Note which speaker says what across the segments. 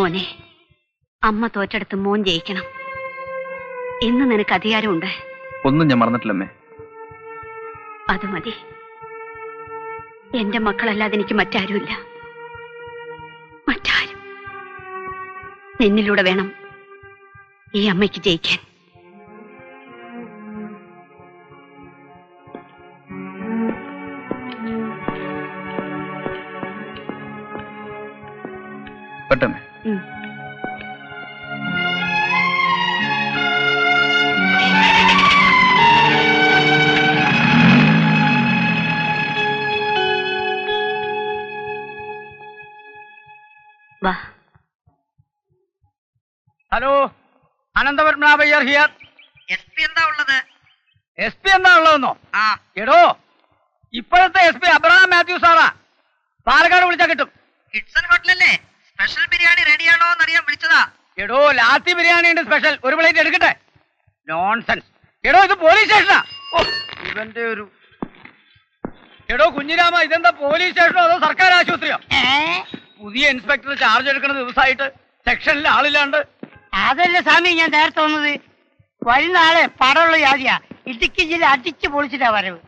Speaker 1: മോനെ, അമ്മ തോറ്റെടുത്ത് മോൻ ജയിക്കണം. ഇന്ന് നിനക്ക് അധികാരമുണ്ട്.
Speaker 2: ഒന്നും ഞാൻ മറന്നിട്ടില്ലമ്മേ.
Speaker 1: അത് മതി. എന്റെ മക്കളല്ലാതെ എനിക്ക് മറ്റാരുമില്ല. മറ്റാരും. നിന്നിലൂടെ വേണം ഈ അമ്മയ്ക്ക് ജയിക്കാൻ.
Speaker 2: പെട്ടെന്ന്
Speaker 1: വാ.
Speaker 3: Hello, അനന്തപത്മനാഭയ്യർ here.
Speaker 4: SP എന്താ ഉള്ളത്?
Speaker 3: SP എന്താ ഉള്ളതെന്നോ? എടോ, ഇപ്പോഴത്തെ SP അബ്രഹാം മാത്യു സാറാ. പാലക്കാട് വിളിച്ചാ കിട്ടും.
Speaker 4: കിഡ്സൺ ഹോട്ടലല്ലേ? സ്പെഷ്യൽ ബിരിയാണി റെഡിയാണോ എന്നറിയാൻ വിളിച്ചതാ.
Speaker 3: എടോ, ലാത്തി ബിരിയാണി ഉണ്ട് സ്പെഷ്യൽ. ഒരു പ്ലേറ്റ് എടുക്കട്ടെ? നോൺസെൻസ്. എടോ, ഇത് പോലീസ് സ്റ്റേഷനാ. ഓ, ഇവന്റെ ഒരു. എടോ കുഞ്ഞിരാമ, ഇതെന്താ പോലീസ് സ്റ്റേഷനോ അതോ സർക്കാർ ആശുപത്രിയോ? പുതിയ ഇൻസ്പെക്ടർ ചാർജ് എടുക്കുന്ന ദിവസമായിട്ട് സെക്ഷനിൽ ആളില്ലാണ്ട്.
Speaker 5: അതല്ല സ്വാമി ഞാൻ നേരത്തെ വന്നത്. വരുന്ന ആളെ പടമുള്ള ജാതിയാ. ഇടുക്കി ജില്ല അടിച്ചു പൊളിച്ചിട്ടാ വരവ്.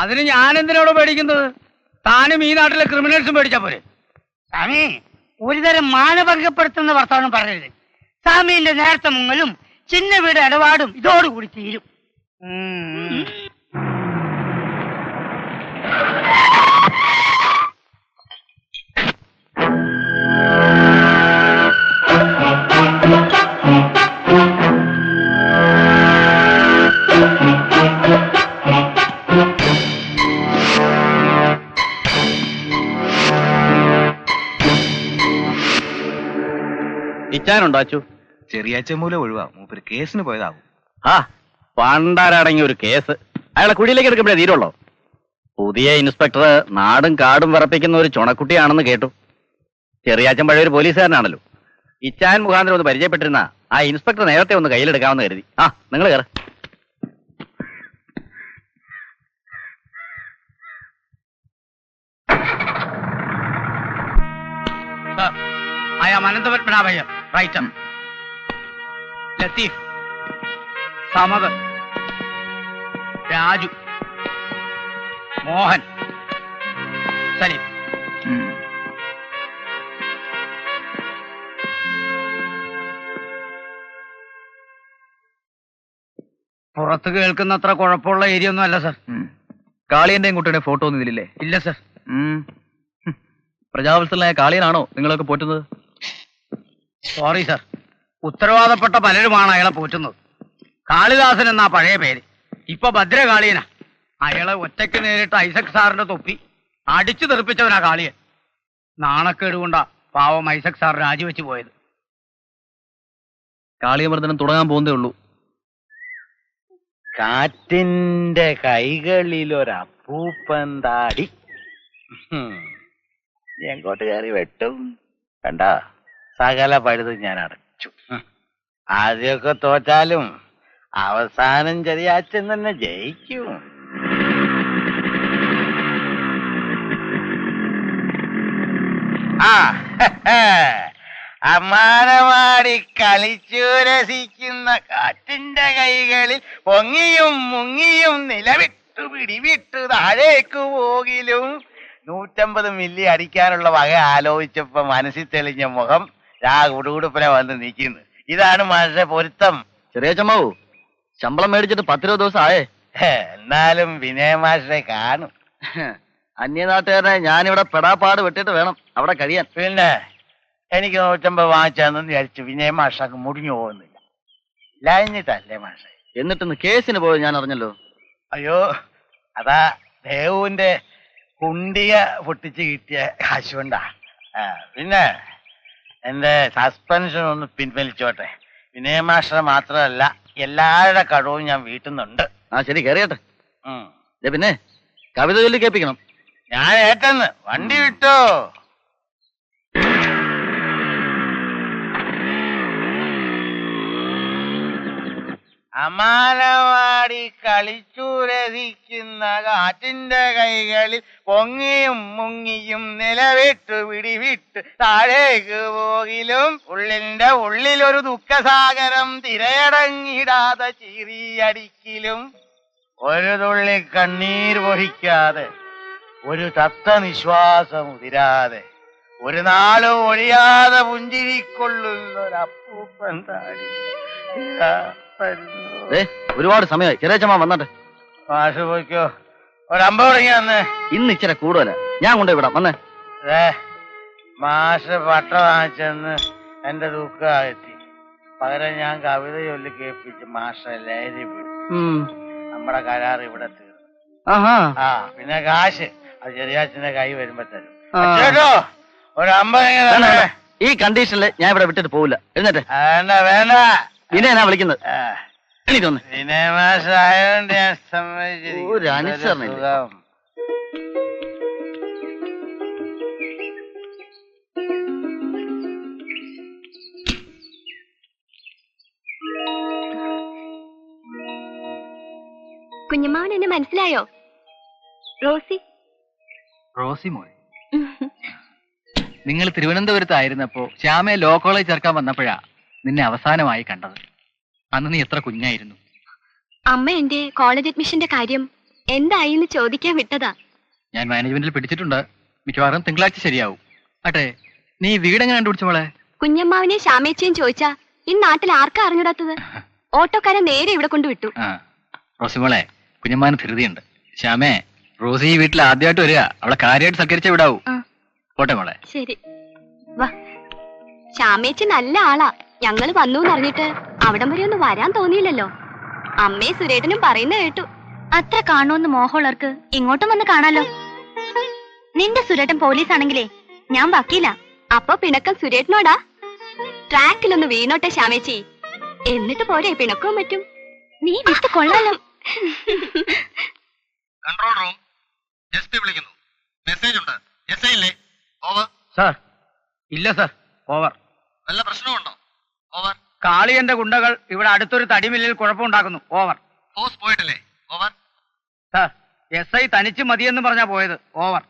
Speaker 3: അതിന് ഞാൻ എന്തിനോട് പേടിക്കുന്നത്? താനും ഈ നാട്ടിലെ ക്രിമിനൽസും പേടിച്ചാ പോരെ?
Speaker 5: സ്വാമി, ഒരുതരം മാനഭംഗപ്പെടുത്തുന്ന വർത്തമാനം പറയരുത്. സ്വാമിന്റെ നേരത്തെ മുങ്ങലും ചിന്ന വീട് ഇടപാടും ഇതോടുകൂടി തീരും.
Speaker 6: ഇച്ചാനുണ്ടാച്ചു.
Speaker 2: ചെറിയാച്ച മൂലം ഒഴിവാ. മൂപ്പര് കേസിന് പോയതാവും.
Speaker 6: ആ, പണ്ടാരടങ്ങിയ ഒരു കേസ്. അയാളെ കുടിയിലേക്ക് എടുക്കുമ്പോഴേ തീരുള്ളൂ. പുതിയ ഇൻസ്പെക്ടർ നാടും കാടും വിറപ്പിക്കുന്ന ഒരു ചുണക്കുട്ടിയാണെന്ന് കേട്ടു. ചെറിയാച്ചൻ പഴയ ഒരു പോലീസുകാരനാണല്ലോ. ഇച്ചാൻ മുഖാന്തരം ഒന്ന് പരിചയപ്പെട്ടിരുന്ന ആ ഇൻസ്പെക്ടർ നേരത്തെ ഒന്ന് കയ്യിലെടുക്കാമെന്ന് കരുതി. ആ, നിങ്ങൾ കയറ.
Speaker 3: I am Anantapatmanabhayar, writer. Latif, Samadar, Raju, Mohan, Salim. പുറത്ത് കേൾക്കുന്നത്ര കുഴപ്പമുള്ള ഏരിയ ഒന്നും അല്ല സർ.
Speaker 2: കാളിയന്റെയും കുട്ടിയുടെ ഫോട്ടോ ഒന്നും ഇതിലില്ലേ?
Speaker 3: ഇല്ല സർ.
Speaker 2: പ്രജാവത്സലനായ കാളിയനാണോ നിങ്ങളൊക്കെ പോറ്റുന്നത്?
Speaker 3: സോറി സർ, ഉത്തരവാദപ്പെട്ട പലരുമാണ് അയാളെ പോറ്റുന്നത്. കാളിദാസൻ എന്നാ പഴയ പേര്. ഇപ്പൊ ഭദ്രകാളിയനാ. അയാളെ ഒറ്റയ്ക്ക് നേരിട്ട് ഐസക് സാറിന്റെ തൊപ്പി അടിച്ചു തെറിപ്പിച്ചവനാ കാളിയൻ. നാണക്കേട് കൊണ്ടാ പാവം ഐസക് സാർ രാജിവെച്ച് പോയത്.
Speaker 2: കാളിയമർദ്ദനം തുടങ്ങാൻ പോകുന്നേ ഉള്ളൂ.
Speaker 6: കാറ്റിന്റെ കൈകളിലൊരപ്പൂപ്പന്താടി എങ്ങോട്ട് കയറി വെട്ടും. കണ്ട, സകല പഴുതും ഞാൻ അടച്ചു. ആദ്യമൊക്കെ തോറ്റാലും അവസാനം ചെറിയാച്ചൻ തന്നെ ജയിക്കും. അമ്മാനമാടി കളിച്ചു രസിക്കുന്ന കാറ്റിന്റെ കൈകളിൽ പൊങ്ങിയും മുങ്ങിയും നിലവിട്ടു പിടിവിട്ടു താഴേക്കു പോകിലും 150 മില്ലി അടിക്കാനുള്ള വക ആലോചിച്ചപ്പോ മനസ്സിൽ തെളിഞ്ഞ മുഖം കുടുകുടുപ്പിനെ വന്ന് നിൽക്കുന്നു. ഇതാണ് മാഷെ പൊരുത്തം.
Speaker 2: ചെറിയ ചമ്മാവൂ, ശമ്പളം മേടിച്ചിട്ട് 10-20 ദിവസം ആയേ.
Speaker 6: എന്നാലും വിനയ മാഷെ കാണും.
Speaker 2: അന്യനാട്ടുകാരനെ ഞാനിവിടെ പെടാപ്പാട് വെട്ടിട്ട് വേണം അവിടെ കഴിയാൻ.
Speaker 6: പിന്നെ എനിക്ക് 150 വാങ്ങിച്ചാന്ന് വിചാരിച്ചു വിനയ മാഷക്ക് മുടിഞ്ഞു പോകുന്നില്ല. ഇല്ലാഞ്ഞിട്ടല്ലേ മാഷെ.
Speaker 2: എന്നിട്ടിന്ന് കേസിന് പോയത് ഞാൻ അറിഞ്ഞല്ലോ.
Speaker 6: അയ്യോ, അതാ ദേവുവിന്റെ കുണ്ടിക പൊട്ടിച്ച് കിട്ടിയ കാശുകൊണ്ടാ. പിന്നെ എന്റെ സസ്പെൻഷൻ ഒന്ന് പിൻവലിച്ചോട്ടെ. വിനയ മാഷ മാത്രമല്ല എല്ലാവരുടെ കഴിവും ഞാൻ വീട്ടുന്നുണ്ട്.
Speaker 2: ആ ശരി, കയറിയട്ടെ. പിന്നെ കവിത ചൊല്ലി കേൾപ്പിക്കണം.
Speaker 6: ഞാൻ ഏറ്റന്ന്. വണ്ടി വിട്ടോ.
Speaker 3: അമാനവാടി കളിച്ചുരസിക്കുന്ന കാറ്റിന്റെ കൈകളിൽ പൊങ്ങിയും മുങ്ങിയും നിലവിട്ടു പിടിവിട്ട് താഴേക്ക് പോകിലും ഉള്ളിന്റെ ഉള്ളിലൊരു ദുഃഖസാഗരം തിരയടങ്ങിടാതെ ചീറിയടിക്കിലും ഒരു തുള്ളി കണ്ണീർ പൊഴിക്കാതെ ഒരു തത്ത നിശ്വാസം ഉതിരാതെ ഒരു നാളും ഒഴിയാതെ പുഞ്ചിരിക്കൊള്ളുന്നൊരപ്പൂപ്പൻ താടി
Speaker 2: ഒരുപാട് സമയമായി. ചെറിയച്ചമ്മ വന്നിട്ട്
Speaker 3: മാഷ് പോയിക്കോ. ഒരമ്പ തുടങ്ങി വന്ന്.
Speaker 2: ഇന്ന് ഇച്ചിരി കൂടുതല. ഞാൻ കൊണ്ടുപോയി വിടാം. വന്നേ.
Speaker 3: മാഷ് പട്ട വാങ്ങിച്ചെന്ന് എന്റെ ദുഃഖാകത്തി. പകരം ഞാൻ കവിത ചൊല്ലി കേൾപ്പിച്ച് മാഷ ലഹരി പിടിച്ചു. നമ്മുടെ കരാർ ഇവിടെ തീർന്നു. ആ പിന്നെ കാശ് അത് ചെറിയാച്ചന്റെ കൈ വരുമ്പോ തരും കേട്ടോ. ഒരമ്പ
Speaker 2: ഈ കണ്ടീഷനിൽ ഞാൻ ഇവിടെ വിട്ടിട്ട് പോവില്ല. എഴുന്നേറ്റ്.
Speaker 3: വേണ്ട വേണ്ട.
Speaker 2: പിന്നെ ഞാൻ വിളിക്കുന്നത്.
Speaker 3: പിന്നെ മാഷായോണ്ട് ഞാൻ സമ്മതിച്ചിരിക്കുന്നു.
Speaker 1: കുഞ്ഞമ്മാവൻ എന്നെ മനസ്സിലായോ? റോസി.
Speaker 7: റോസി മോൾ, നിങ്ങൾ തിരുവനന്തപുരത്തായിരുന്നപ്പോ ശ്യാമയെ ലോ കോളേജ് ചേർക്കാൻ വന്നപ്പോഴാ നിന്നെ അവസാനമായി കണ്ടത്. അന്ന് നീ എത്ര കുഞ്ഞായിരുന്നു.
Speaker 1: അമ്മ എന്റെ കോളേജ് അഡ്മിഷന്റെ കാര്യം എന്തായിന്ന് ചോദിക്കാൻ വിട്ടതാ.
Speaker 7: ഞാൻ മാനേജ്മെന്റിൽ പിടിച്ചിട്ടുണ്ട്. മിക്കവാറും തിങ്കളാഴ്ച ശരിയാവും. ആട്ടെ, നീ വീടെങ്ങനെ കണ്ടുപിടിച്ചു മോളെ?
Speaker 1: കുഞ്ഞമ്മാവിനെ ശ്യാമേച്ചയും ചോദിച്ചാ ഈ നാട്ടിൽ ആർക്കാ അറിഞ്ഞൂടാത്തത്? ഓട്ടോക്കാരൻ നേരെ ഇവിടെ കൊണ്ടുവിട്ടു.
Speaker 7: റോസി മോളെ, കുഞ്ഞമ്മാന് ധൃതിയുണ്ട്. ശ്യാമേ, റോസി ഈ വീട്ടിൽ ആദ്യമായിട്ട് വരിക. അവളെ കാര്യമായിട്ട് സൽക്കരിച്ചേ വിടാവൂ. പോട്ടെ മോളെ.
Speaker 1: ശരി. വാ. ശ്യാമേച്ചി നല്ല ആളാ. ഞങ്ങള് വന്നു എന്നറിഞ്ഞിട്ട് അവിടം വരെ ഒന്നും വരാൻ തോന്നിയില്ലല്ലോ. അമ്മയെ സുരേട്ടനും പറയുന്ന കേട്ടു. അത്ര കാണുമെന്ന് മോഹമുള്ളവർക്ക് ഇങ്ങോട്ടും വന്ന് കാണാലോ. നിന്റെ സുരേട്ടൻ പോലീസ് ആണെങ്കിലേ ഞാൻ വക്കീല. അപ്പൊ പിണക്കം സുരേട്ടനോടാ. ട്രാക്കിലൊന്ന് വീണോട്ടെ ശ്യാമേച്ചി, എന്നിട്ട് പോരെ പിണക്കവും പറ്റും. നീ വിട്ട് കൊള്ളാലോ.
Speaker 2: കൺട്രോൾ റൂം, എസ്പി വിളിക്കുന്നു. മെസ്സേജ് ഉണ്ട്. എസ്ഐ ഇല്ലേ? ഓവർ.
Speaker 3: സാർ. ഇല്ല സാർ. ഓവർ.
Speaker 2: വല്ല പ്രശ്നമുണ്ടോ? ഓവർ.
Speaker 3: കാളിയന്റെ ഗുണ്ടകൾ ഇവിടെ അടുത്തൊരു തടിമില്ലിൽ കുഴപ്പമുണ്ടാക്കുന്നു. ഓവർ.
Speaker 2: ഫോഴ്സ് പോയിട്ടില്ലേ? ഓവർ.
Speaker 3: സാർ, SI തനിച്ച് മതിയെന്ന് പറഞ്ഞാ പോയത്. ഓവർ.